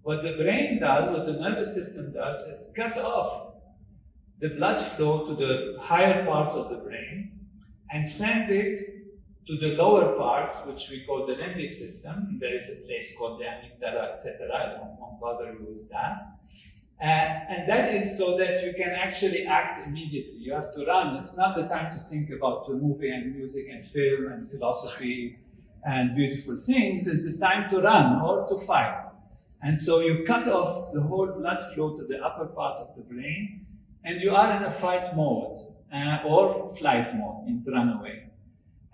What the brain does, what the nervous system does, is cut off the blood flow to the higher parts of the brain and send it to the lower parts, which we call the limbic system. There is a place called the amygdala, etc. I won't bother you with that. And that is so that you can actually act immediately. You have to run. It's not the time to think about the movie and music and film and philosophy and beautiful things. It's the time to run or to fight. And so you cut off the whole blood flow to the upper part of the brain, and you are in a fight mode or flight mode, means run away.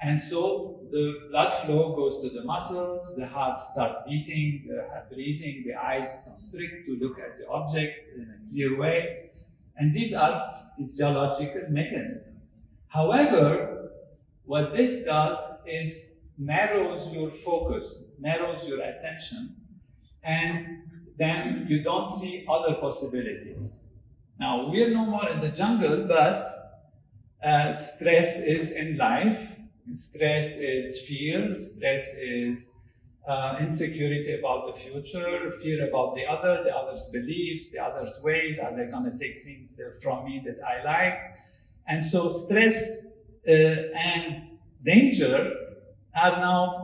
And so the blood flow goes to the muscles, the heart starts beating, the breathing, the eyes constrict to look at the object in a clear way. And these are physiological mechanisms. However, what this does is narrows your focus, narrows your attention, and then you don't see other possibilities. Now, we're no more in the jungle, but stress is in life. Stress is fear, stress is insecurity about the future, fear about the other's beliefs, the other's ways. Are they going to take things from me that I like? And so stress and danger are now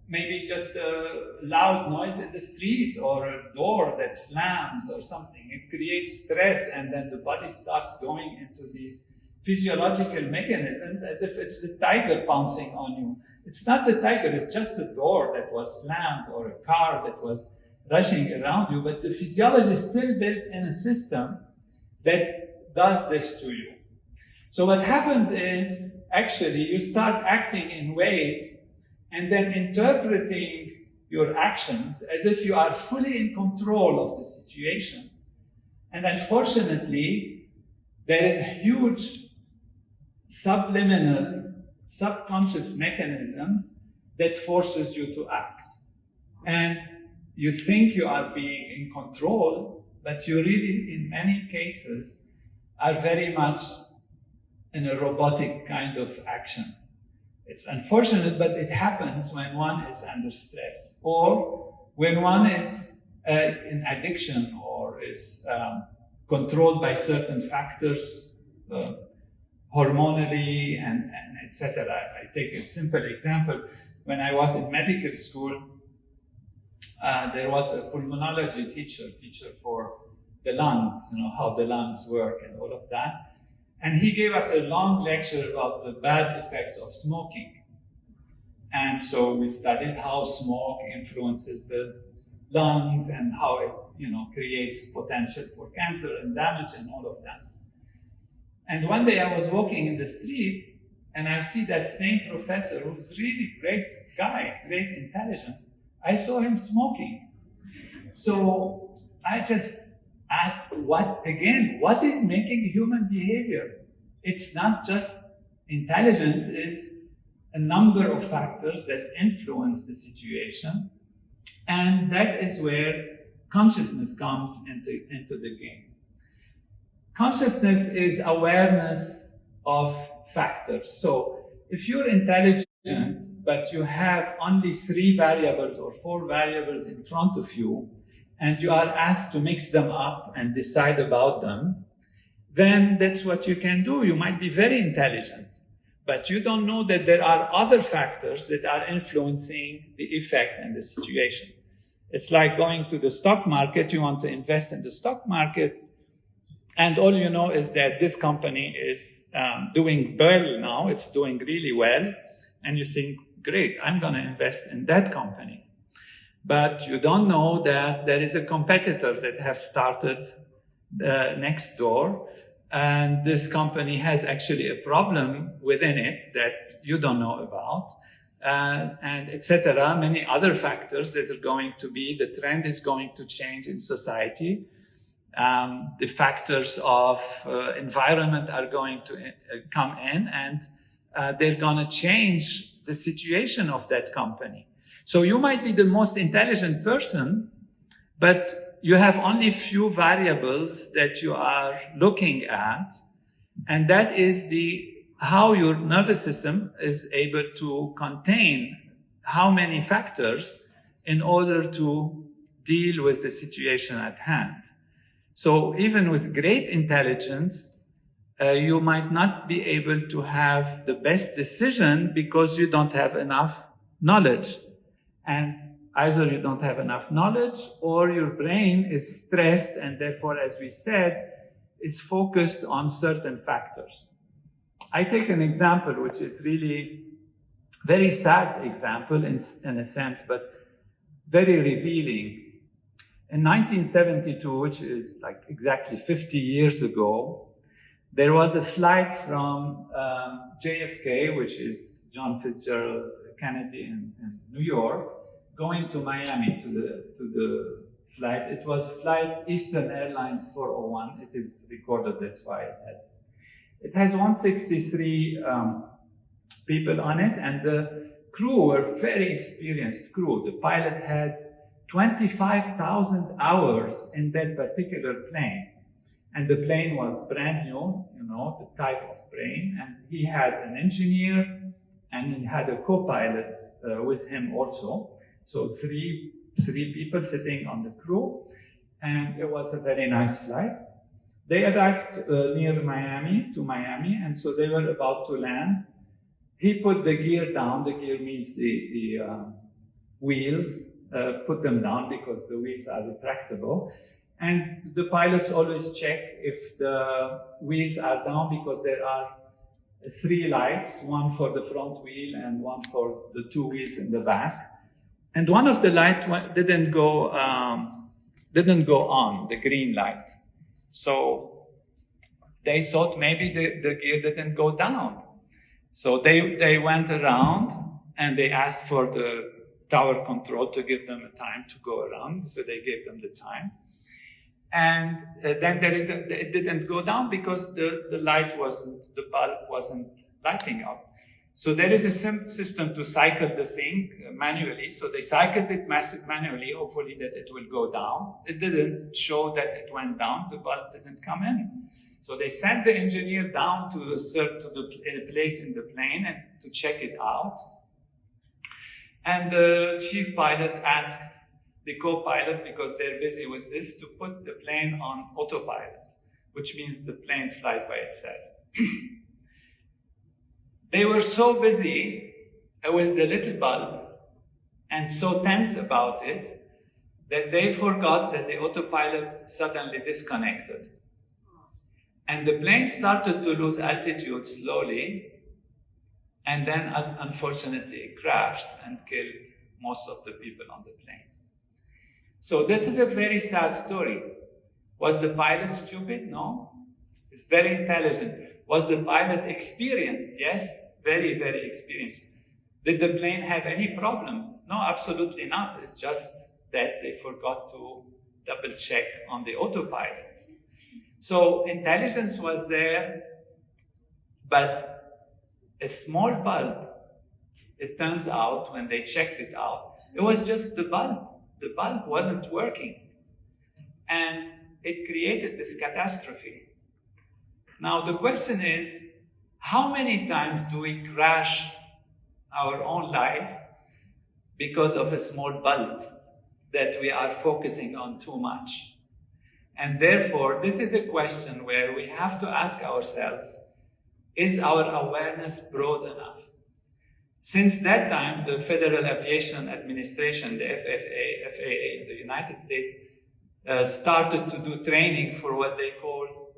maybe just a loud noise in the street or a door that slams or something. It creates stress, and then the body starts going into these physiological mechanisms as if it's the tiger pouncing on you. It's not the tiger, it's just a door that was slammed or a car that was rushing around you, but the physiology is still built in a system that does this to you. So what happens is, actually, you start acting in ways and then interpreting your actions as if you are fully in control of the situation. And unfortunately, there is a huge subliminal, subconscious mechanisms that forces you to act. And you think you are being in control, but you really, in many cases, are very much in a robotic kind of action. It's unfortunate, but it happens when one is under stress, or when one is in addiction or is controlled by certain factors, hormonally and etc. I take a simple example. When I was in medical school, there was a pulmonology teacher for the lungs, how the lungs work and all of that. And he gave us a long lecture about the bad effects of smoking. And so we studied how smoke influences the lungs and how it creates potential for cancer and damage and all of that. And one day I was walking in the street and I see that same professor, who's really great guy, great intelligence. I saw him smoking. So I just asked, what is making human behavior? It's not just intelligence, it's a number of factors that influence the situation. And that is where consciousness comes into the game. Consciousness is awareness of factors. So if you're intelligent, but you have only 3 variables or 4 variables in front of you, and you are asked to mix them up and decide about them, then that's what you can do. You might be very intelligent, but you don't know that there are other factors that are influencing the effect and the situation. It's like going to the stock market. You want to invest in the stock market, and all you know is that this company is doing well now. It's doing really well. And you think, great, I'm going to invest in that company. But you don't know that there is a competitor that has started next door. And this company has actually a problem within it that you don't know about. And etc. Many other factors that are going to be, the trend is going to change in society. The factors of environment are going to come in, and they're going to change the situation of that company. So you might be the most intelligent person, but you have only few variables that you are looking at, and that is how your nervous system is able to contain how many factors in order to deal with the situation at hand. So even with great intelligence, you might not be able to have the best decision because you don't have enough knowledge. And either you don't have enough knowledge or your brain is stressed and therefore, as we said, is focused on certain factors. I take an example which is really very sad example in a sense, but very revealing. In 1972, which is like exactly 50 years ago, there was a flight from JFK, which is John Fitzgerald Kennedy in New York, going to Miami to the flight. It was flight Eastern Airlines 401. It is recorded, that's why it has 163 people on it, and the crew were very experienced crew. The pilot had 25,000 hours in that particular plane. And the plane was brand new, the type of plane. And he had an engineer and he had a co-pilot with him also. So three people sitting on the crew. And it was a very nice flight. They arrived near Miami, and so they were about to land. He put the gear down. The gear means the wheels. Put them down because the wheels are retractable. And the pilots always check if the wheels are down because there are 3 lights, one for the front wheel and one for the 2 wheels in the back. And one of the lights didn't go on, the green light. So they thought maybe the gear didn't go down. So they went around and they asked for the tower control to give them a time to go around. So they gave them the time. And then it didn't go down because the bulb wasn't lighting up. So there is a system to cycle the thing manually. So they cycled it manually, hopefully that it will go down. It didn't show that it went down. The bulb didn't come in. So they sent the engineer down to a place in the plane and to check it out. And the chief pilot asked the co-pilot, because they're busy with this, to put the plane on autopilot, which means the plane flies by itself. They were so busy with the little bulb and so tense about it that they forgot that the autopilot suddenly disconnected. And the plane started to lose altitude slowly, and then unfortunately it crashed and killed most of the people on the plane. So this is a very sad story. Was the pilot stupid? No. He's very intelligent. Was the pilot experienced? Yes, very, very experienced. Did the plane have any problem? No, absolutely not. It's just that they forgot to double check on the autopilot. So intelligence was there, but a small bulb, it turns out when they checked it out, it was just the bulb. The bulb wasn't working. And it created this catastrophe. Now the question is, how many times do we crash our own life because of a small bulb that we are focusing on too much? And therefore, this is a question where we have to ask ourselves, is our awareness broad enough? Since that time, the Federal Aviation Administration, the FAA in the United States, started to do training for what they call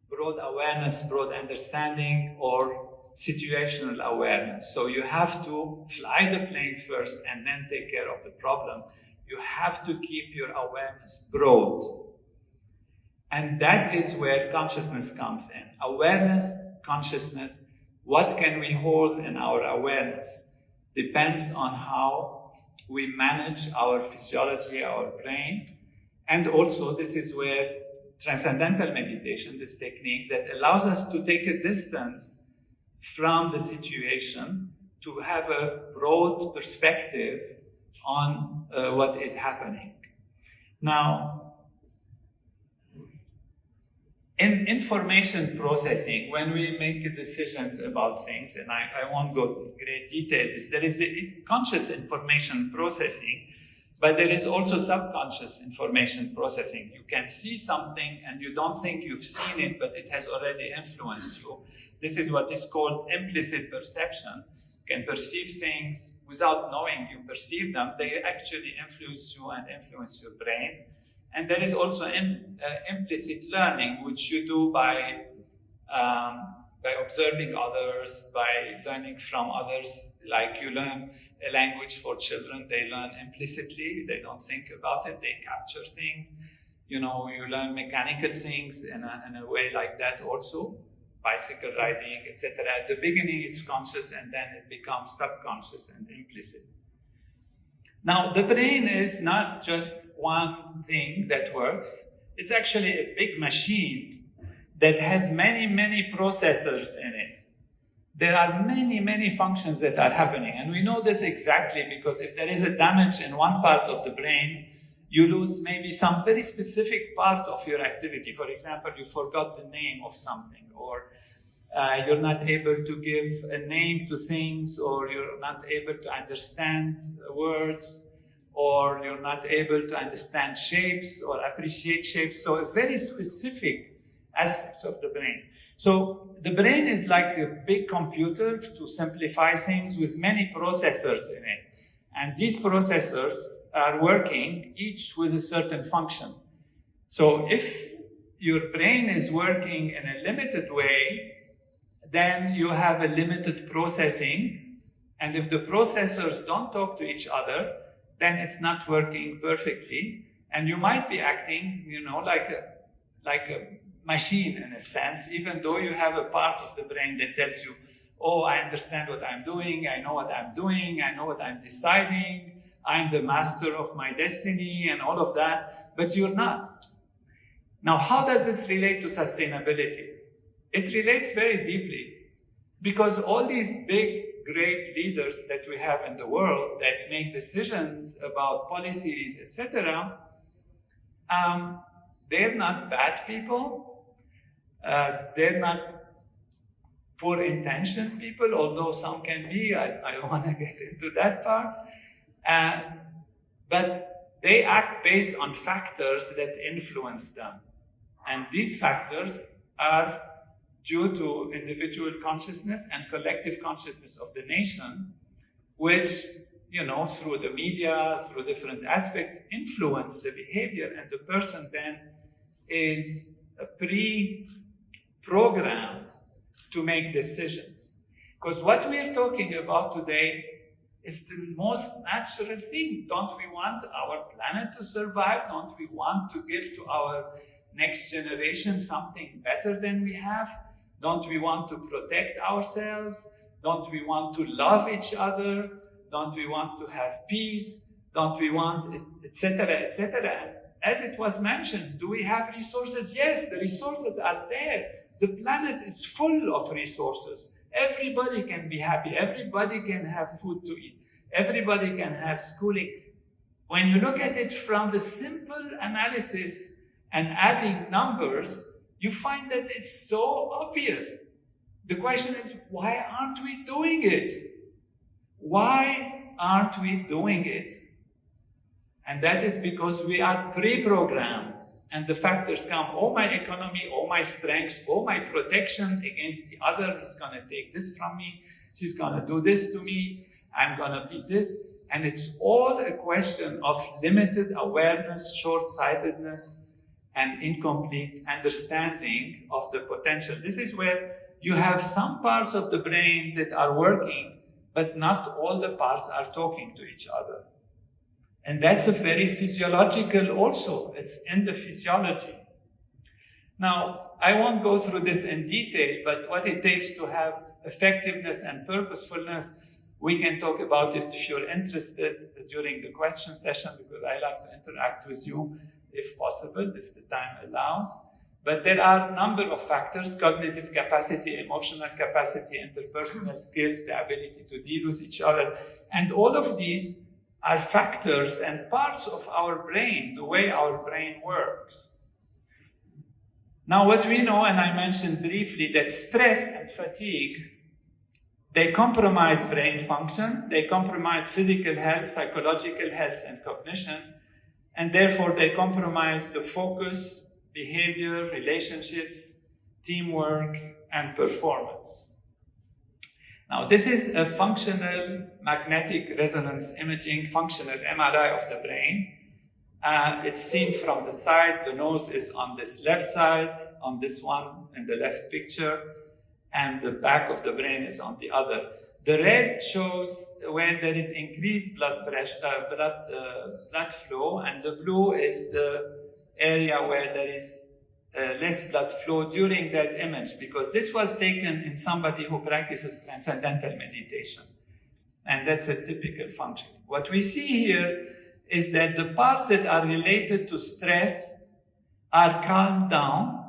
broad awareness, broad understanding, or situational awareness. So you have to fly the plane first and then take care of the problem. You have to keep your awareness broad. And that is where consciousness comes in. Awareness, consciousness, what can we hold in our awareness depends on how we manage our physiology, our brain. And also, this is where transcendental meditation, this technique that allows us to take a distance from the situation to have a broad perspective on what is happening. Now, in information processing, when we make decisions about things, and I won't go into great detail, there is the conscious information processing, But there is also subconscious information processing. You can see something and you don't think you've seen it, but it has already influenced you. This is what is called implicit perception. You can perceive things without knowing you perceive them. They actually influence you and influence your brain. And there is also implicit learning, which you do by observing others, by learning from others. Like you learn a language for children, they learn implicitly, they don't think about it, they capture things. You know, you learn mechanical things in a way like that also, bicycle riding, etc. At the beginning it's conscious and then it becomes subconscious and implicit. Now, the brain is not just one thing that works, it's actually a big machine that has many, many processors in it. There are many, many functions that are happening. And we know this exactly because if there is a damage in one part of the brain, you lose maybe some very specific part of your activity. For example, you forgot the name of something, or you're not able to give a name to things, or you're not able to understand words, or you're not able to understand shapes or appreciate shapes. So very specific aspects of the brain. So the brain is like a big computer, to simplify things, with many processors in it. And these processors are working each with a certain function. So if your brain is working in a limited way, then you have a limited processing. And if the processors don't talk to each other, then it's not working perfectly. And you might be acting, you know, like a machine in a sense, even though you have a part of the brain that tells you, oh, I understand what I'm doing, I know what I'm doing, I know what I'm deciding, I'm the master of my destiny and all of that, but you're not. Now, how does this relate to sustainability? It relates very deeply, because all these big, great leaders that we have in the world that make decisions about policies, etc., they're not bad people. They're not poor intentioned people, although some can be. I don't want to get into that part. But they act based on factors that influence them. And these factors are due to individual consciousness and collective consciousness of the nation, which, you know, through the media, through different aspects, influence the behavior, and the person then is pre-programmed to make decisions. Because what we're talking about today is the most natural thing. Don't we want our planet to survive? Don't we want to give to our next generation something better than we have? Don't we want to protect ourselves? Don't we want to love each other? Don't we want to have peace? Don't we want, etc., etc.? As it was mentioned, do we have resources? Yes, the resources are there. The planet is full of resources. Everybody can be happy. Everybody can have food to eat. Everybody can have schooling. When you look at it from the simple analysis and adding numbers, you find that it's so obvious. The question is, why aren't we doing it? Why aren't we doing it? And that is because we are pre-programmed, and the factors come, oh, my economy, oh, my strengths, oh, my protection against the other is going to take this from me, she's going to do this to me, I'm going to be this. And it's all a question of limited awareness, short-sightedness, and incomplete understanding of the potential. This is where you have some parts of the brain that are working, but not all the parts are talking to each other. And that's a very physiological also. It's in the physiology. Now, I won't go through this in detail, but what it takes to have effectiveness and purposefulness, we can talk about it if you're interested during the question session, because I like to interact with you if possible, if the time allows. But there are a number of factors: cognitive capacity, emotional capacity, interpersonal skills, the ability to deal with each other. And all of these are factors and parts of our brain, the way our brain works. Now, what we know, and I mentioned briefly, that stress and fatigue They compromise brain function, they compromise physical health, psychological health, and cognition, and therefore they compromise the focus, behavior, relationships, teamwork, and performance. Now, this is a functional magnetic resonance imaging, functional MRI of the brain. It's seen from the side. The nose is on this left side, on this one in the left picture, and the back of the brain is on the other. The red shows when there is increased blood pressure, blood flow, and the blue is the area where there is less blood flow during that image, because this was taken in somebody who practices transcendental meditation. And that's a typical function. What we see here is that the parts that are related to stress are calmed down,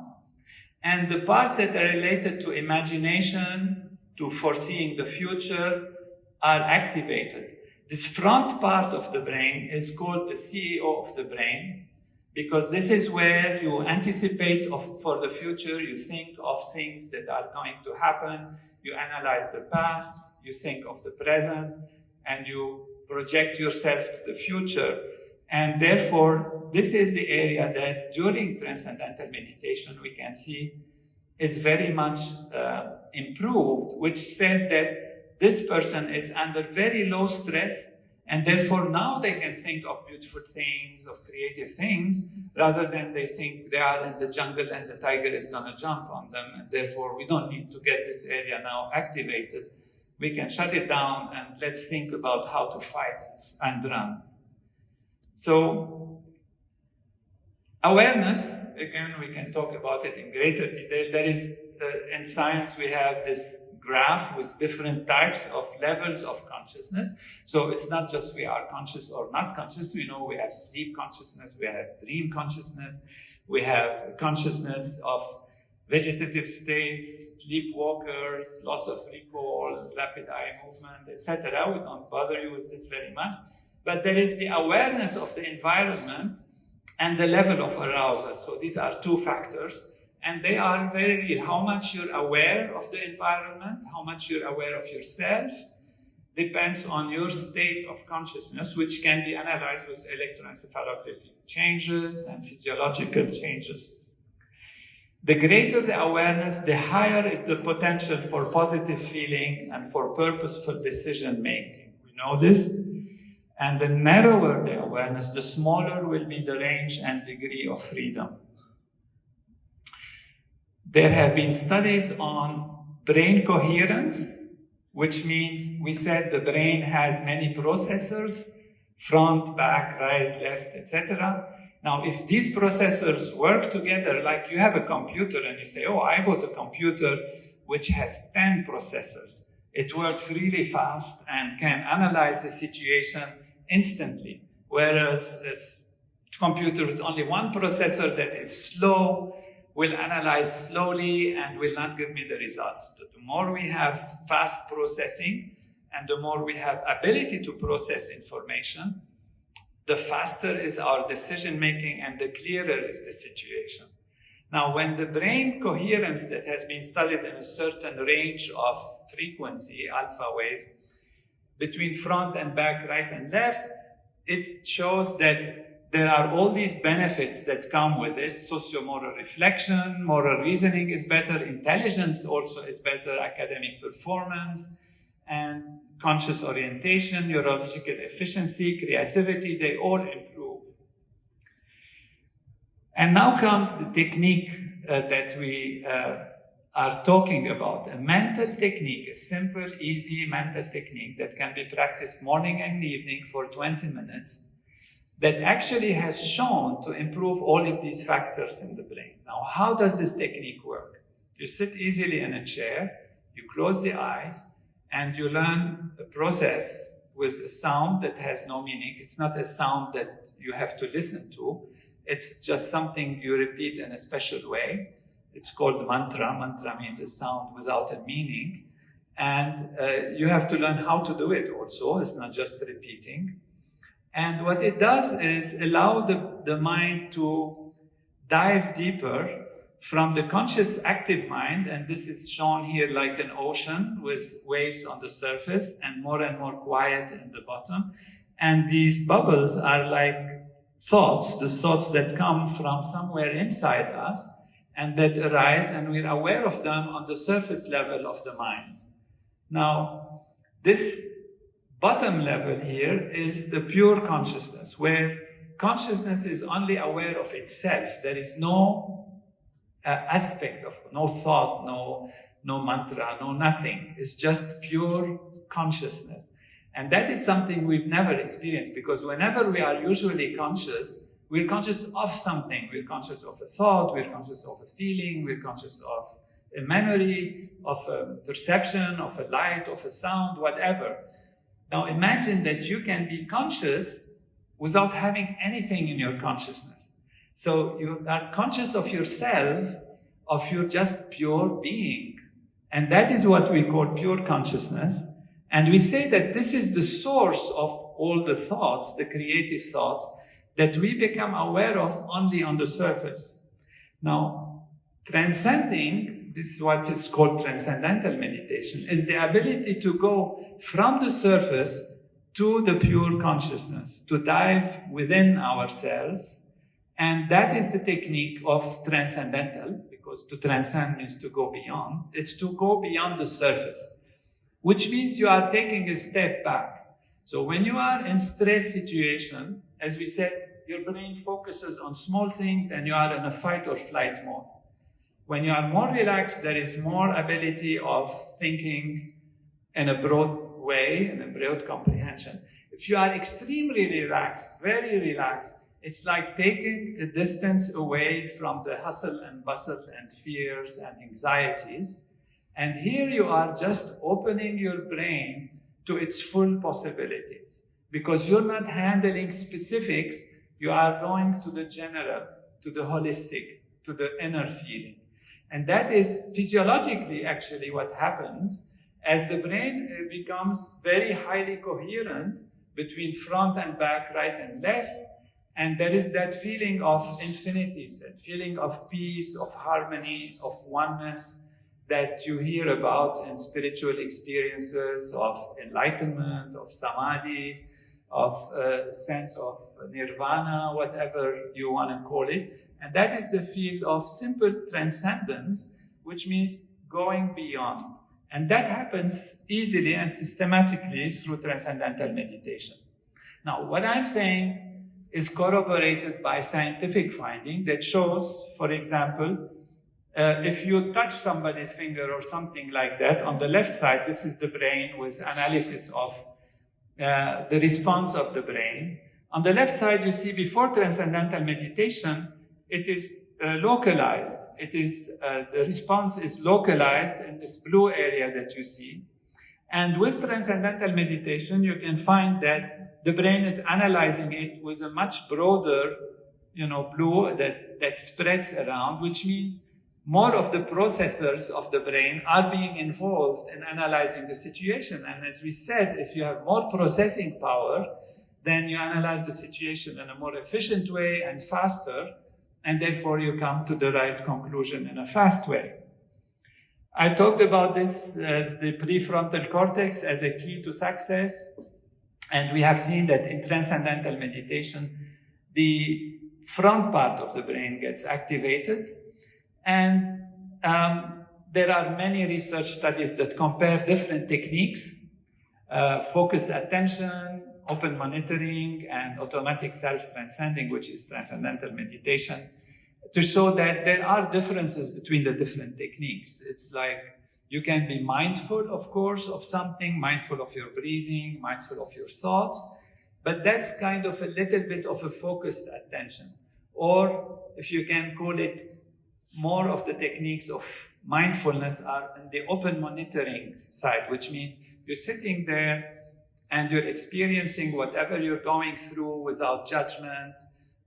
and the parts that are related to imagination, to foreseeing the future, are activated. This front part of the brain is called the CEO of the brain, because this is where you anticipate for the future, you think of things that are going to happen, you analyze the past, you think of the present, and you project yourself to the future. And therefore, this is the area that during transcendental meditation we can see is very much improved, which says that this person is under very low stress, and therefore now they can think of beautiful things, of creative things, rather than they think they are in the jungle and the tiger is going to jump on them, and therefore we don't need to get this area now activated. We can shut it down and let's think about how to fight and run. So, awareness, again, we can talk about it in greater detail. There is, in science, we have this graph with different types of levels of consciousness. So it's not just we are conscious or not conscious. We know we have sleep consciousness, we have dream consciousness, we have consciousness of vegetative states, sleepwalkers, loss of recall, rapid eye movement, etc. We don't bother you with this very much. But there is the awareness of the environment and the level of arousal. So these are two factors. And they are very real. How much you're aware of the environment, how much you're aware of yourself, depends on your state of consciousness, which can be analyzed with electroencephalography changes and physiological changes. The greater the awareness, the higher is the potential for positive feeling and for purposeful decision making. We know this. And the narrower the awareness, the smaller will be the range and degree of freedom. There have been studies on brain coherence, which means we said the brain has many processors, front, back, right, left, etc. Now, if these processors work together, like you have a computer and you say, oh, I bought a computer which has 10 processors. It works really fast and can analyze the situation instantly, whereas this computer with only one processor that is slow will analyze slowly and will not give me the results. The more we have fast processing and the more we have ability to process information, the faster is our decision making and the clearer is the situation. Now, when the brain coherence that has been studied in a certain range of frequency, alpha wave, between front and back, right and left, it shows that there are all these benefits that come with it. Socio-moral reflection, moral reasoning is better, intelligence also is better, academic performance, and conscious orientation, neurological efficiency, creativity, they all improve. And now comes the technique that we are talking about, a mental technique, a simple, easy mental technique that can be practiced morning and evening for 20 minutes, that actually has shown to improve all of these factors in the brain. Now, how does this technique work? You sit easily in a chair, you close the eyes, and you learn a process with a sound that has no meaning. It's not a sound that you have to listen to. It's just something you repeat in a special way. It's called mantra. Mantra means a sound without a meaning. And you have to learn how to do it also. It's not just repeating. And what it does is allow the mind to dive deeper from the conscious active mind, and this is shown here like an ocean with waves on the surface and more quiet in the bottom. And these bubbles are like thoughts, the thoughts that come from somewhere inside us and that arise, and we're aware of them on the surface level of the mind. Now, this bottom level here is the pure consciousness, where consciousness is only aware of itself. There is no aspect of, no thought, no mantra, no nothing. It's just pure consciousness. And that is something we've never experienced, because whenever we are usually conscious, we're conscious of something. We're conscious of a thought, we're conscious of a feeling, we're conscious of a memory, of a perception, of a light, of a sound, whatever. Now imagine that you can be conscious without having anything in your consciousness. So you are conscious of yourself, of your just pure being. And that is what we call pure consciousness. And we say that this is the source of all the thoughts, the creative thoughts, that we become aware of only on the surface. Now, transcending, this is what is called transcendental meditation, is the ability to go from the surface to the pure consciousness, to dive within ourselves. And that is the technique of transcendental, because to transcend means to go beyond. It's to go beyond the surface, which means you are taking a step back. So when you are in stress situation, as we said, your brain focuses on small things and you are in a fight or flight mode. When you are more relaxed, there is more ability of thinking in a broad way, in a broad comprehension. If you are extremely relaxed, very relaxed, it's like taking a distance away from the hustle and bustle and fears and anxieties. And here you are just opening your brain to its full possibilities. Because you're not handling specifics, you are going to the general, to the holistic, to the inner feeling. And that is physiologically actually what happens as the brain becomes very highly coherent between front and back, right and left. And there is that feeling of infinities, that feeling of peace, of harmony, of oneness that you hear about in spiritual experiences of enlightenment, of samadhi, of a sense of nirvana, whatever you want to call it. And that is the field of simple transcendence, which means going beyond. And that happens easily and systematically through transcendental meditation. Now, what I'm saying is corroborated by scientific finding that shows, for example, if you touch somebody's finger or something like that, on the left side, this is the brain with analysis of the response of the brain. On the left side, you see before transcendental meditation, it is localized. It is, the response is localized in this blue area that you see. And with transcendental meditation, you can find that the brain is analyzing it with a much broader, blue that spreads around, which means more of the processors of the brain are being involved in analyzing the situation. And as we said, if you have more processing power, then you analyze the situation in a more efficient way and faster, and therefore you come to the right conclusion in a fast way. I talked about this as the prefrontal cortex as a key to success, and we have seen that in transcendental meditation, the front part of the brain gets activated, and there are many research studies that compare different techniques, focused attention, open monitoring, and automatic self-transcending, which is transcendental meditation, to show that there are differences between the different techniques. It's like you can be mindful, of course, of something, mindful of your breathing, mindful of your thoughts, but that's kind of a little bit of a focused attention. Or if you can call it, more of the techniques of mindfulness are in the open monitoring side, which means you're sitting there and you're experiencing whatever you're going through without judgment,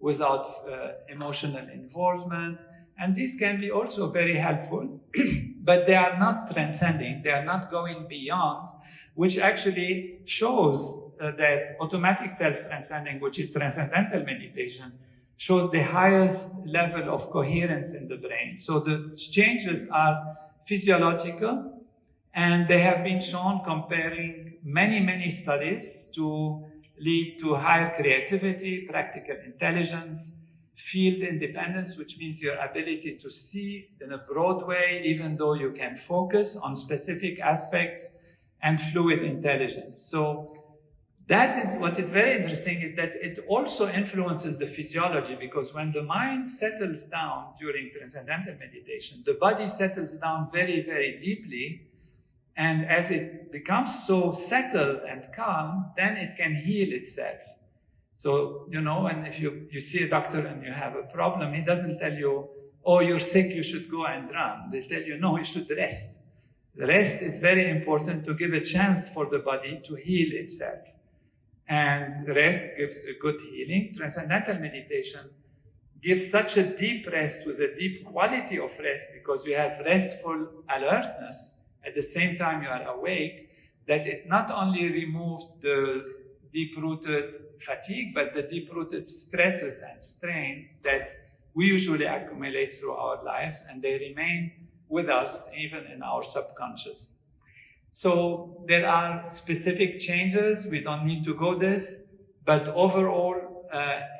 without emotional involvement. And these can be also very helpful, but they are not transcending, they are not going beyond, which actually shows that automatic self-transcending, which is transcendental meditation, shows the highest level of coherence in the brain. So the changes are physiological, and they have been shown comparing many studies to lead to higher creativity, practical intelligence, field independence, which means your ability to see in a broad way, even though you can focus on specific aspects, and fluid intelligence. So that is what is very interesting, is that it also influences the physiology, because when the mind settles down during transcendental meditation, the body settles down very deeply. And as it becomes so settled and calm, then it can heal itself. So, and if you see a doctor and you have a problem, he doesn't tell you, oh, you're sick, you should go and run. They tell you, no, you should rest. The rest is very important to give a chance for the body to heal itself. And rest gives a good healing. Transcendental meditation gives such a deep rest with a deep quality of rest, because you have restful alertness at the same time you are awake, that it not only removes the deep-rooted fatigue, but the deep-rooted stresses and strains that we usually accumulate through our life, and they remain with us even in our subconscious. So there are specific changes. We don't need to go this, but overall,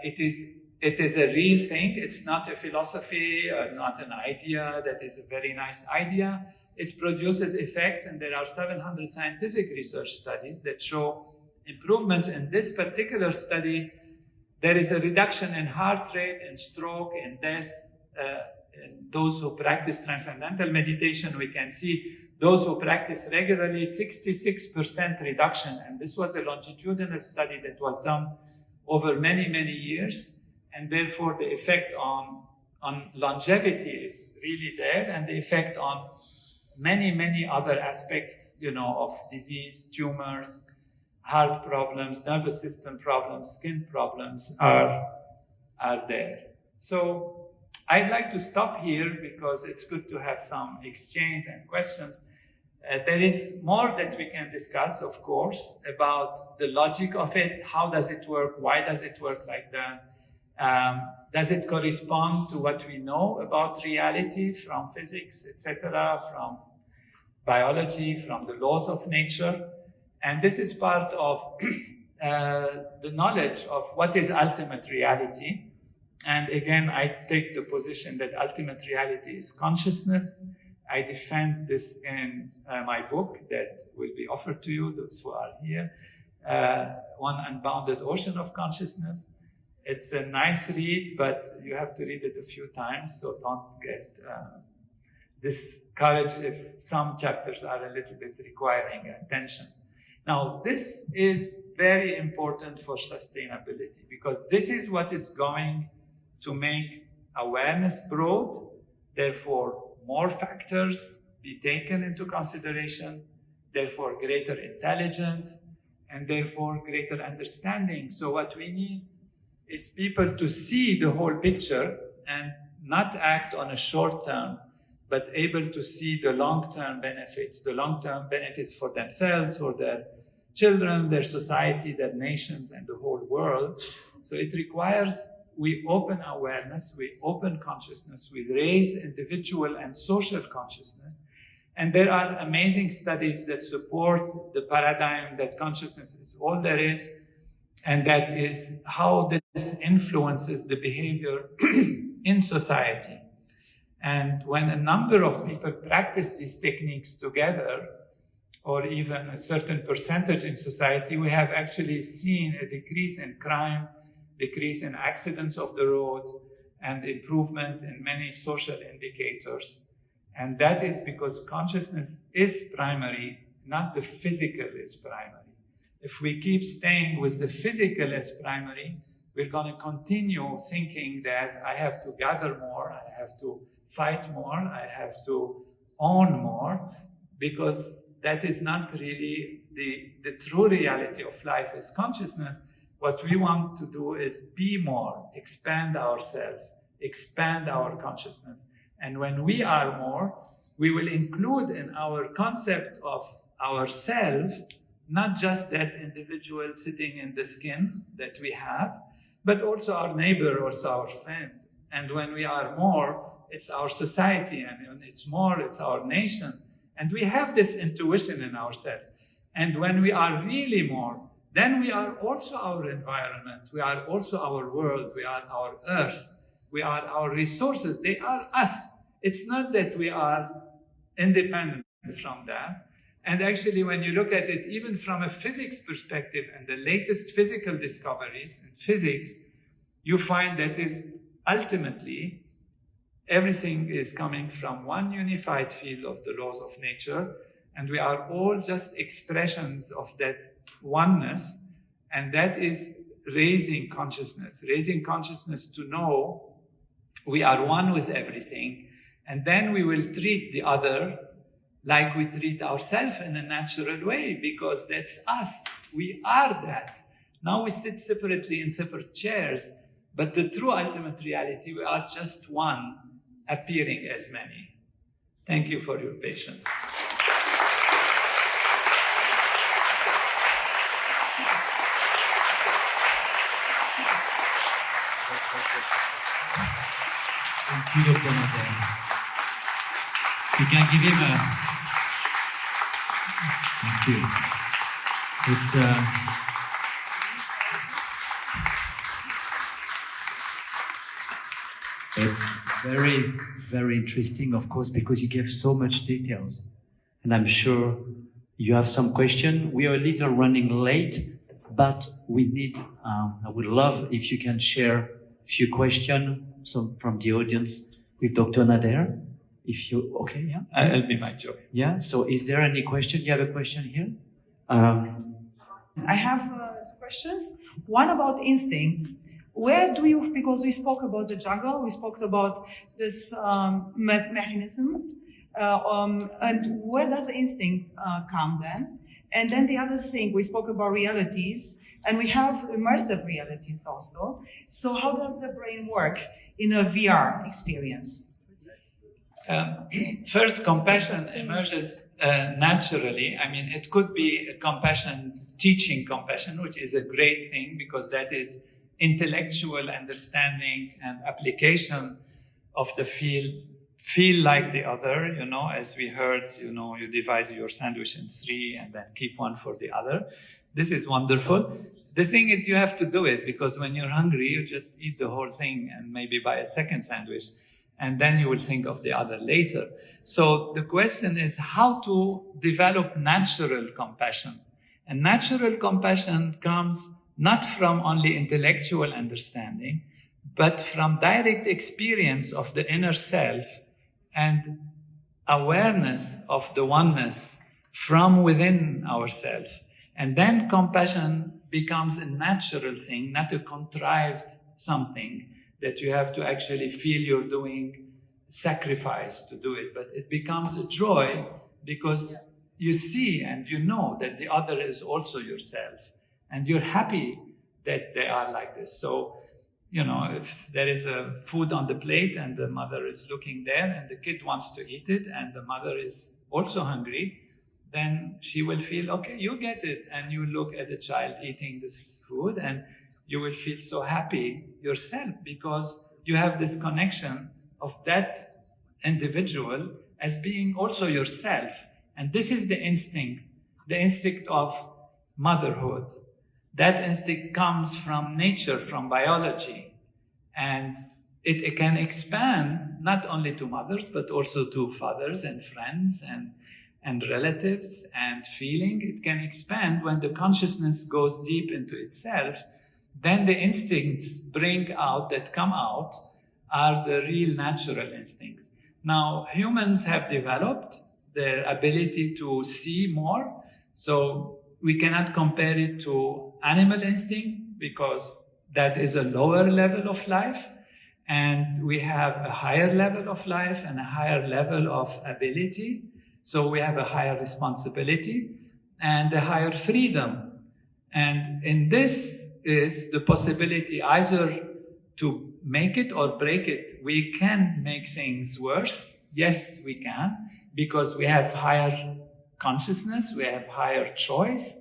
it is a real thing. It's not a philosophy, not an idea that is a very nice idea. It produces effects, and there are 700 scientific research studies that show improvements. In this particular study, there is a reduction in heart rate, in stroke, in death. In those who practice transcendental meditation, we can see those who practice regularly, 66% reduction. And this was a longitudinal study that was done over many years. And therefore, the effect on longevity is really there, and the effect on many other aspects, of disease, tumors, heart problems, nervous system problems, skin problems are there. So I'd like to stop here, because it's good to have some exchange and questions. There is more that we can discuss, of course, about the logic of it. How does it work? Why does it work like that? Does it correspond to what we know about reality from physics, etc., from biology, from the laws of nature? And this is part of the knowledge of what is ultimate reality. And again, I take the position that ultimate reality is consciousness. I defend this in my book that will be offered to you, those who are here, One Unbounded Ocean of Consciousness. It's a nice read, but you have to read it a few times, so don't get discouraged if some chapters are a little bit requiring attention. Now, this is very important for sustainability, because this is what is going to make awareness broad, therefore more factors be taken into consideration, therefore greater intelligence, and therefore greater understanding. So what we need is people to see the whole picture and not act on a short term, but able to see the long-term benefits for themselves, for their children, their society, their nations, and the whole world. So it requires we open awareness, we open consciousness, we raise individual and social consciousness. And there are amazing studies that support the paradigm that consciousness is all there is, and that is how this influences the behavior in society. And when a number of people practice these techniques together, or even a certain percentage in society, we have actually seen a decrease in crime, decrease in accidents of the road, and improvement in many social indicators. And that is because consciousness is primary, not the physical is primary. If we keep staying with the physical as primary, we're going to continue thinking that I have to gather more, I have to fight more, I have to own more, because that is not really the true reality of life is consciousness. What we want to do is be more, expand ourselves, expand our consciousness. And when we are more, we will include in our concept of ourself not just that individual sitting in the skin that we have, but also our neighbor, also our friend. And when we are more, it's our society, and when it's more, it's our nation. And we have this intuition in ourselves. And when we are really more, then we are also our environment, we are also our world, we are our earth, we are our resources, they are us. It's not that we are independent from that. And actually, when you look at it, even from a physics perspective and the latest physical discoveries in physics, you find that is ultimately everything is coming from one unified field of the laws of nature, and we are all just expressions of that oneness, and that is raising consciousness to know we are one with everything, and then we will treat the other like we treat ourselves in a natural way, because that's us. We are that. Now we sit separately in separate chairs, but the true ultimate reality, we are just one, appearing as many. Thank you for your patience. Thank you, Dr. Nader. You can give him a... Thank you. It's very, very interesting, of course, because you gave so much details. And I'm sure you have some question. We are a little running late, but we need, I would love if you can share a few questions from the audience with Dr. Nader. If you, okay, yeah? It'll be my joy. Yeah, so is there any question? You have a question here? I have questions. One about instincts. Where do you, because we spoke about the jungle, we spoke about this mechanism, and where does the instinct come then? And then the other thing, we spoke about realities, and we have immersive realities also. So how does the brain work in a VR experience? First, compassion emerges naturally. I mean, it could be a compassion, teaching compassion, which is a great thing because that is intellectual understanding and application of the field. Feel like the other, you know, as we heard, you know, you divide your sandwich in 3 and then keep one for the other. This is wonderful. The thing is, you have to do it because when you're hungry, you just eat the whole thing and maybe buy a second sandwich. And then you will think of the other later. So the question is how to develop natural compassion. And natural compassion comes not from only intellectual understanding, but from direct experience of the inner self and awareness of the oneness from within ourselves. And then compassion becomes a natural thing, not a contrived something that you have to actually feel you're doing sacrifice to do it, but it becomes a joy because you see and you know that the other is also yourself and you're happy that they are like this. So, you know, if there is a food on the plate and the mother is looking there and the kid wants to eat it and the mother is also hungry, then she will feel, okay, you get it. And you look at the child eating this food and you will feel so happy yourself because you have this connection of that individual as being also yourself. And this is the instinct of motherhood. That instinct comes from nature, from biology. And it can expand not only to mothers, but also to fathers and friends and relatives and feeling. It can expand when the consciousness goes deep into itself. Then the instincts that come out are the real natural instincts. Now, humans have developed their ability to see more. So we cannot compare it to animal instinct because that is a lower level of life. And we have a higher level of life and a higher level of ability. So we have a higher responsibility and a higher freedom. And in this is the possibility either to make it or break it. We can make things worse. Yes, we can, because we have higher consciousness, we have higher choice,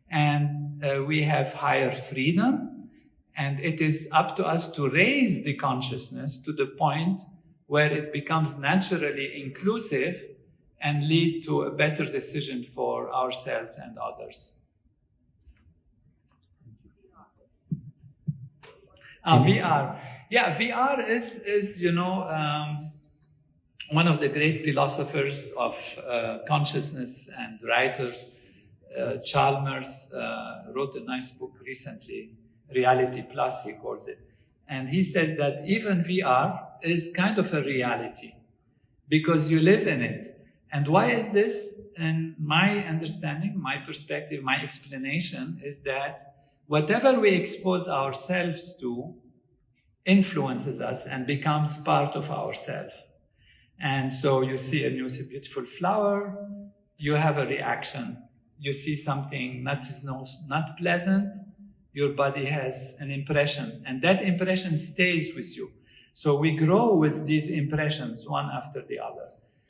and we have higher freedom. And it is up to us to raise the consciousness to the point where it becomes naturally inclusive and lead to a better decision for ourselves and others. VR. Yeah, VR is one of the great philosophers of consciousness and writers. Chalmers wrote a nice book recently, Reality Plus, he calls it. And he says that even VR is kind of a reality because you live in it. And why is this? In my understanding, my perspective, my explanation is that whatever we expose ourselves to influences us and becomes part of ourselves. And so you see a beautiful flower, you have a reaction. You see something not pleasant, your body has an impression, and that impression stays with you. So we grow with these impressions one after the other.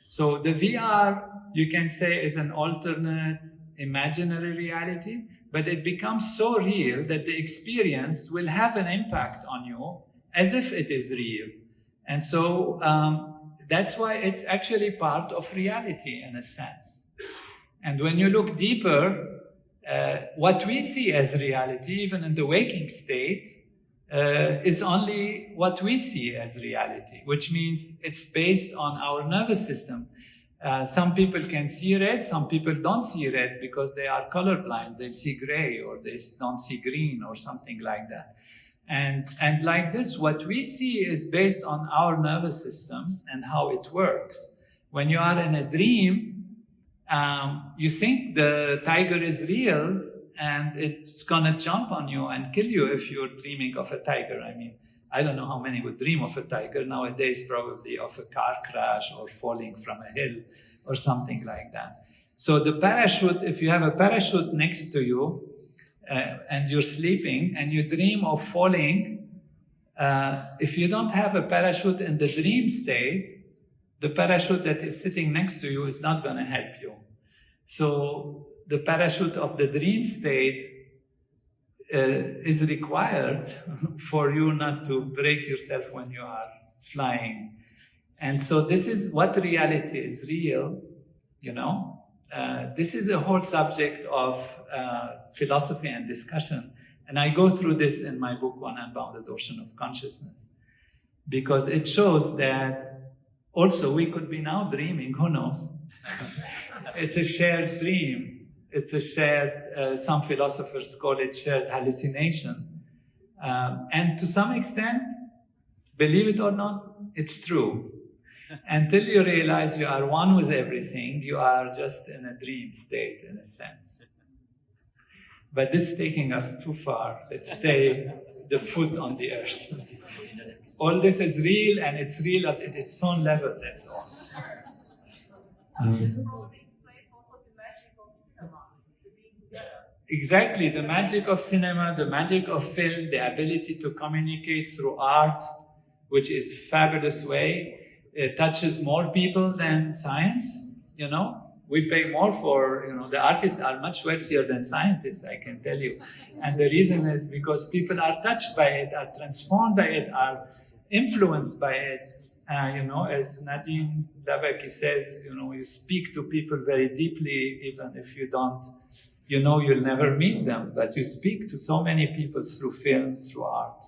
So the VR, you can say, is an alternate imaginary reality, but it becomes so real that the experience will have an impact on you as if it is real. And so that's why it's actually part of reality in a sense. And when you look deeper, what we see as reality, even in the waking state, is only what we see as reality, which means it's based on our nervous system. Some people can see red, some people don't see red because they are colorblind. They see gray or they don't see green or something like that. And like this, what we see is based on our nervous system and how it works. When you are in a dream, you think the tiger is real and it's gonna jump on you and kill you if you're dreaming of a tiger. I mean, I don't know how many would dream of a tiger nowadays, probably of a car crash or falling from a hill or something like that. So the parachute, if you have a parachute next to you and you're sleeping and you dream of falling, if you don't have a parachute in the dream state, the parachute that is sitting next to you is not going to help you. So the parachute of the dream state is required for you not to break yourself when you are flying. And so this is what reality is real, you know. This is a whole subject of philosophy and discussion. And I go through this in my book, One Unbounded Ocean of Consciousness, because it shows that also we could be now dreaming, who knows? It's a shared dream. It's a shared, some philosophers call it shared hallucination. And to some extent, believe it or not, it's true. Until you realize you are one with everything, you are just in a dream state, in a sense. But this is taking us too far. Let's stay the foot on the earth. All this is real, and it's real at its own level, that's all. This probably explains also the magic of cinema, being together. Exactly, the magic of cinema, the magic of film, the ability to communicate through art, which is a fabulous way. It touches more people than science, you know. We pay more for, you know, the artists are much wealthier than scientists, I can tell you. And the reason is because people are touched by it, are transformed by it, are influenced by it. You know, as Nadine Lavaki says, you know, you speak to people very deeply, even if you don't, you know, you'll never meet them, but you speak to so many people through films, through art.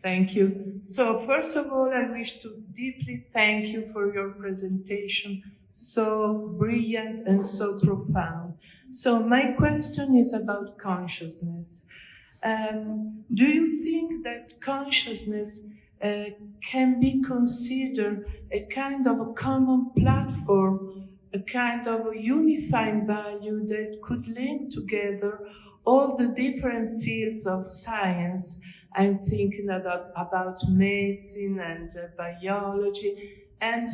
Thank you. So first of all, I wish to deeply thank you for your presentation, so brilliant and so profound. So my question is about consciousness. Do you think that consciousness can be considered a kind of a common platform, a kind of a unifying value that could link together all the different fields of science? I'm thinking about medicine and biology, and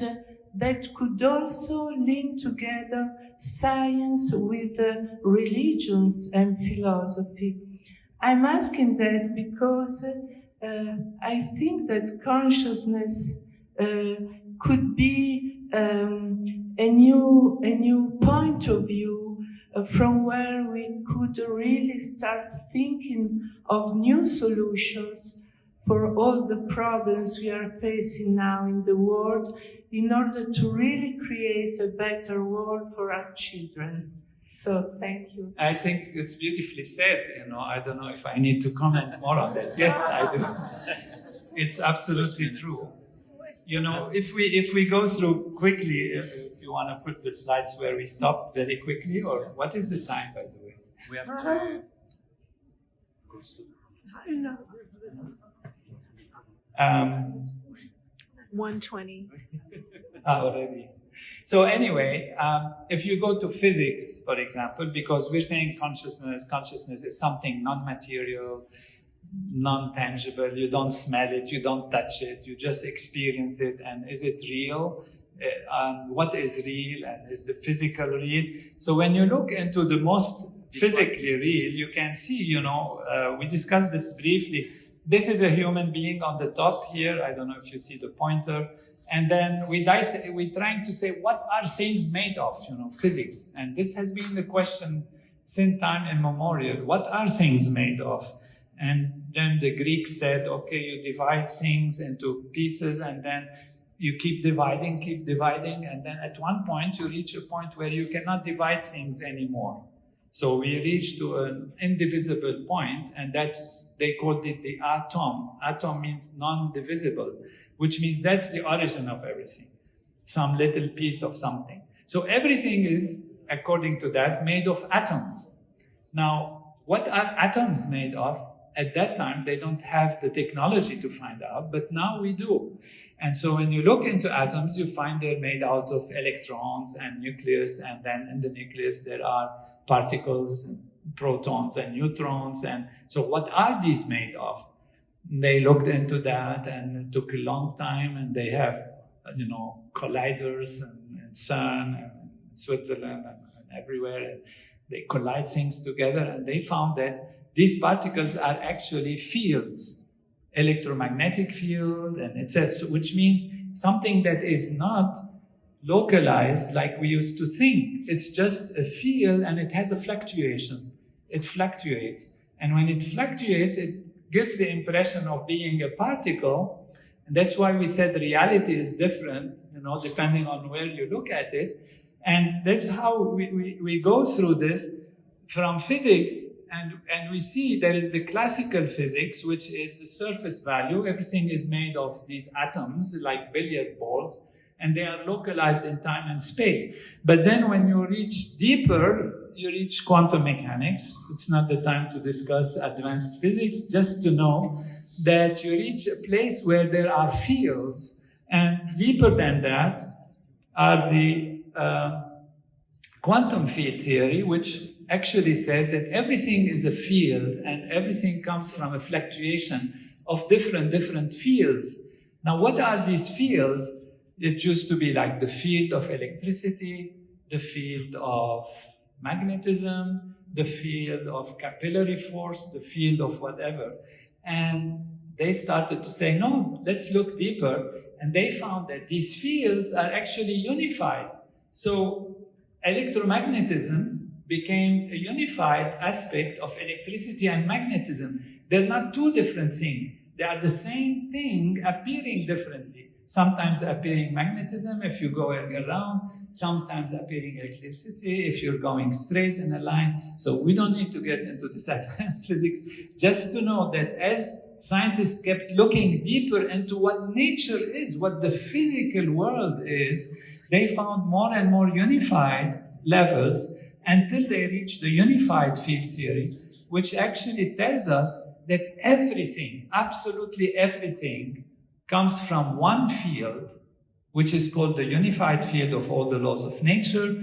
that could also link together science with religions and philosophy. I'm asking that because I think that consciousness could be a new point of view from where we could really start thinking of new solutions for all the problems we are facing now in the world, in order to really create a better world for our children. So thank you. I think it's beautifully said. I don't know if I need to comment more on that. Yes, I do. It's absolutely true. If we go through quickly, if you want to put the slides where we stop very quickly, or what is the time, by the way? We have to go soon. I know. 1:20. Already. So anyway, if you go to physics, for example, because we're saying consciousness is something non-material, non-tangible, you don't smell it, you don't touch it, you just experience it, and is it real? What is real, and is the physical real? So when you look into the most physically real, you can see, we discussed this briefly. This is a human being on the top here. I don't know if you see the pointer. And then we're trying to say, what are things made of, physics? And this has been the question since time immemorial. What are things made of? And then the Greeks said, okay, you divide things into pieces, and then you keep dividing, and then at one point you reach a point where you cannot divide things anymore. So we reach to an indivisible point, and they called it the atom. Atom means non-divisible, which means that's the origin of everything, some little piece of something. So everything is, according to that, made of atoms. Now, what are atoms made of? At that time, they don't have the technology to find out, but now we do. And so when you look into atoms, you find they're made out of electrons and nucleus, and then in the nucleus there are particles, and protons and neutrons. And so what are these made of? They looked into that, and it took a long time, and they have, colliders in CERN and Switzerland and everywhere. And they collide things together, and they found that these particles are actually fields, electromagnetic field, and etc., which means something that is not localized like we used to think. It's just a field, and it has a fluctuation. It fluctuates. And when it fluctuates, it gives the impression of being a particle. And that's why we said reality is different, depending on where you look at it. And that's how we go through this from physics. And we see there is the classical physics, which is the surface value. Everything is made of these atoms, like billiard balls, and they are localized in time and space. But then when you reach deeper, you reach quantum mechanics. It's not the time to discuss advanced physics, just to know that you reach a place where there are fields. And deeper than that are the quantum field theory, which actually says that everything is a field, and everything comes from a fluctuation of different fields. Now, what are these fields? It used to be like the field of electricity, the field of magnetism, the field of capillary force, the field of whatever. And they started to say, no, let's look deeper. And they found that these fields are actually unified. So electromagnetism became a unified aspect of electricity and magnetism. They're not two different things. They are the same thing appearing differently. Sometimes appearing magnetism if you're going around, sometimes appearing electricity if you're going straight in a line. So we don't need to get into this advanced physics, just to know that as scientists kept looking deeper into what nature is, what the physical world is, they found more and more unified levels until they reached the unified field theory, which actually tells us that everything, absolutely everything, comes from one field, which is called the unified field of all the laws of nature,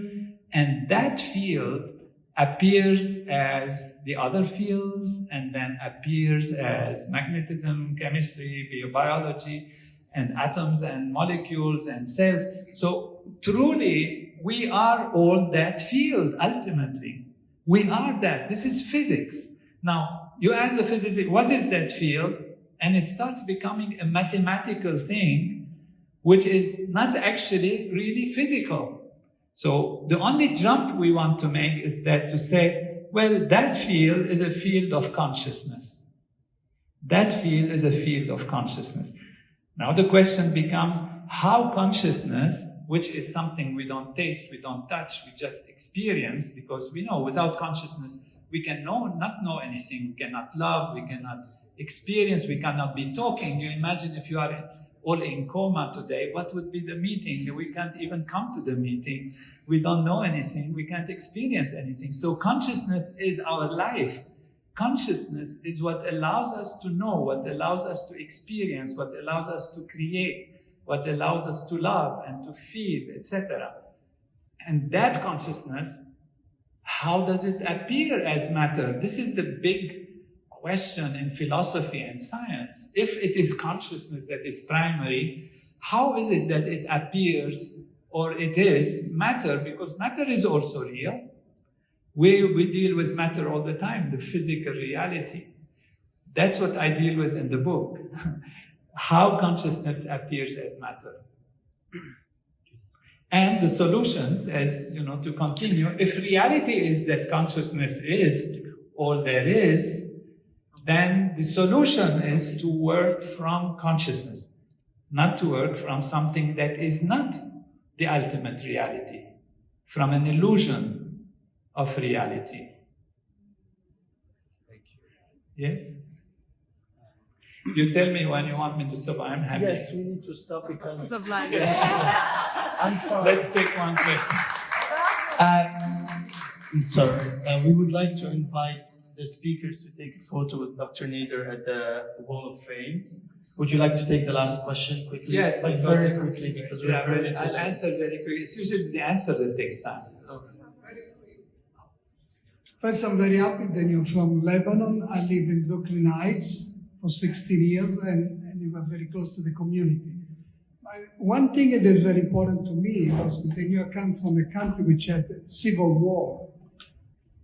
and that field appears as the other fields, and then appears as magnetism, chemistry, biobiology, and atoms and molecules and cells. So truly, we are all that field, ultimately. We are that. This is physics. Now, you ask the physicist, what is that field? And it starts becoming a mathematical thing, which is not actually really physical. So the only jump we want to make is that to say, well, that field is a field of consciousness. That field is a field of consciousness. Now the question becomes, how consciousness, which is something we don't taste, we don't touch, we just experience, because we know without consciousness we can not know anything, we cannot love, we cannot experience, we cannot be talking. You imagine if you are all in coma today, what would be the meeting? We can't even come to the meeting. We don't know anything, we can't experience anything. So consciousness is our life. Consciousness is what allows us to know, what allows us to experience, what allows us to create, what allows us to love and to feel, etc. And that consciousness, how does it appear as matter? This is the big question in philosophy and science. If it is consciousness that is primary, how is it that it appears or it is matter? Because matter is also real. We deal with matter all the time, the physical reality. That's what I deal with in the book. How consciousness appears as matter. And the solutions, as you know, to continue, if reality is that consciousness is all there is, then the solution is to work from consciousness, not to work from something that is not the ultimate reality, from an illusion of reality. Thank you. Yes? You tell me when you want me to stop, I'm happy. Yes, we need to stop because Sublime. I'm sorry. Let's take one question. I'm sorry. We would like to invite the speakers to take a photo with Dr. Nader at the Wall of Fame. Would you like to take the last question quickly? Yes, like because- very quickly because we're Yeah, very but I'll answer very quickly. It's usually the answer that takes time. First, I'm very happy that you're from Lebanon. I live in Brooklyn Heights for 16 years and you are very close to the community. One thing that is very important to me was that you come from a country which had civil war.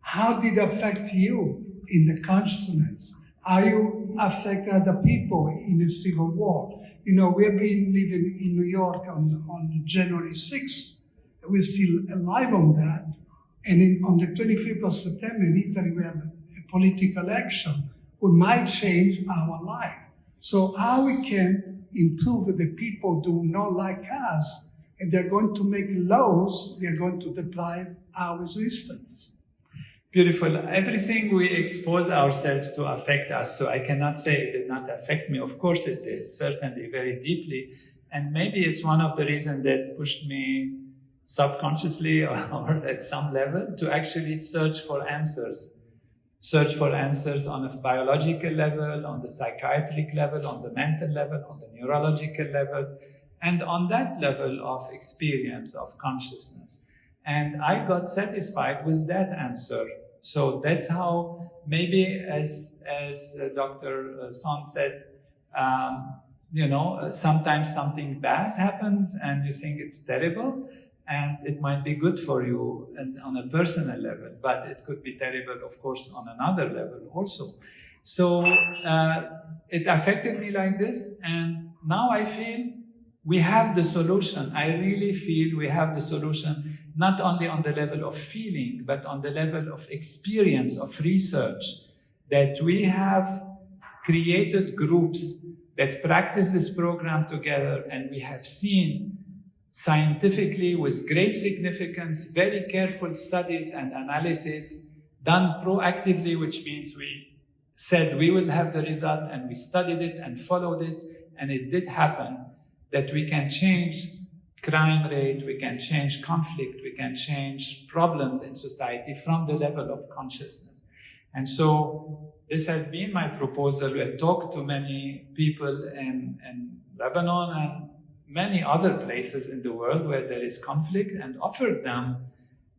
How did it affect you in the consciousness? How you affect other people in the civil war? You know, we have been living in New York on January 6th. We're still alive on that. And on the 25th of September in Italy, we have a political action who might change our life. So how we can improve the people do not like us, and they're going to make laws, they're going to deprive our existence. Beautiful. Everything we expose ourselves to affect us. So I cannot say it did not affect me. Of course it did, certainly very deeply. And maybe it's one of the reasons that pushed me subconsciously or at some level to actually search for answers. Search for answers on a biological level, on the psychiatric level, on the mental level, on the neurological level, and on that level of experience, of consciousness. And I got satisfied with that answer. So that's how maybe, as Dr. Son said, sometimes something bad happens and you think it's terrible, and it might be good for you and on a personal level, but it could be terrible, of course, on another level also. So it affected me like this, and now I feel we have the solution. I really feel we have the solution, not only on the level of feeling, but on the level of experience, of research, that we have created groups that practice this program together, and we have seen scientifically, with great significance, very careful studies and analysis done proactively, which means we said we will have the result, and we studied it and followed it, and it did happen, that we can change crime rate, we can change conflict, we can change problems in society from the level of consciousness. And so this has been my proposal. I talked to many people in Lebanon and many other places in the world where there is conflict, and offered them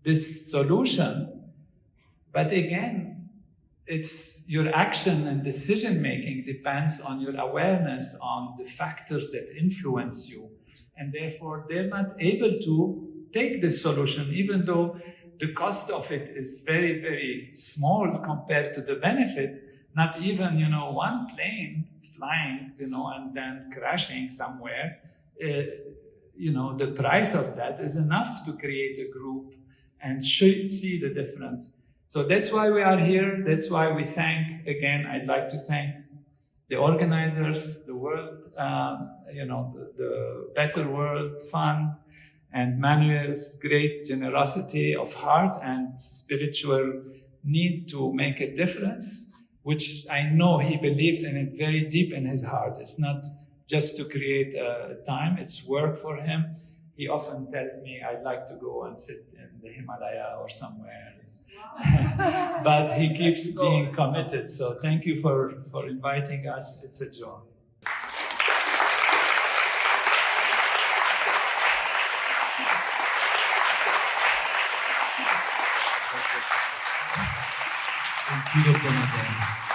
this solution. But again, it's your action and decision making depends on your awareness on the factors that influence you. And therefore, they're not able to take this solution, even though the cost of it is very, very small compared to the benefit. Not even, one plane flying, and then crashing somewhere the price of that is enough to create a group and see the difference. So that's why we are here. That's why we thank, again, I'd like to thank the organizers, the world, the Better World Fund, and Manuel's great generosity of heart and spiritual need to make a difference, which I know he believes in it very deep in his heart. It's not just to create time, it's work for him. He often tells me, I'd like to go and sit in the Himalaya or somewhere. But he keeps being committed. So thank you for inviting us. It's a joy. Thank you, Dr. Nader.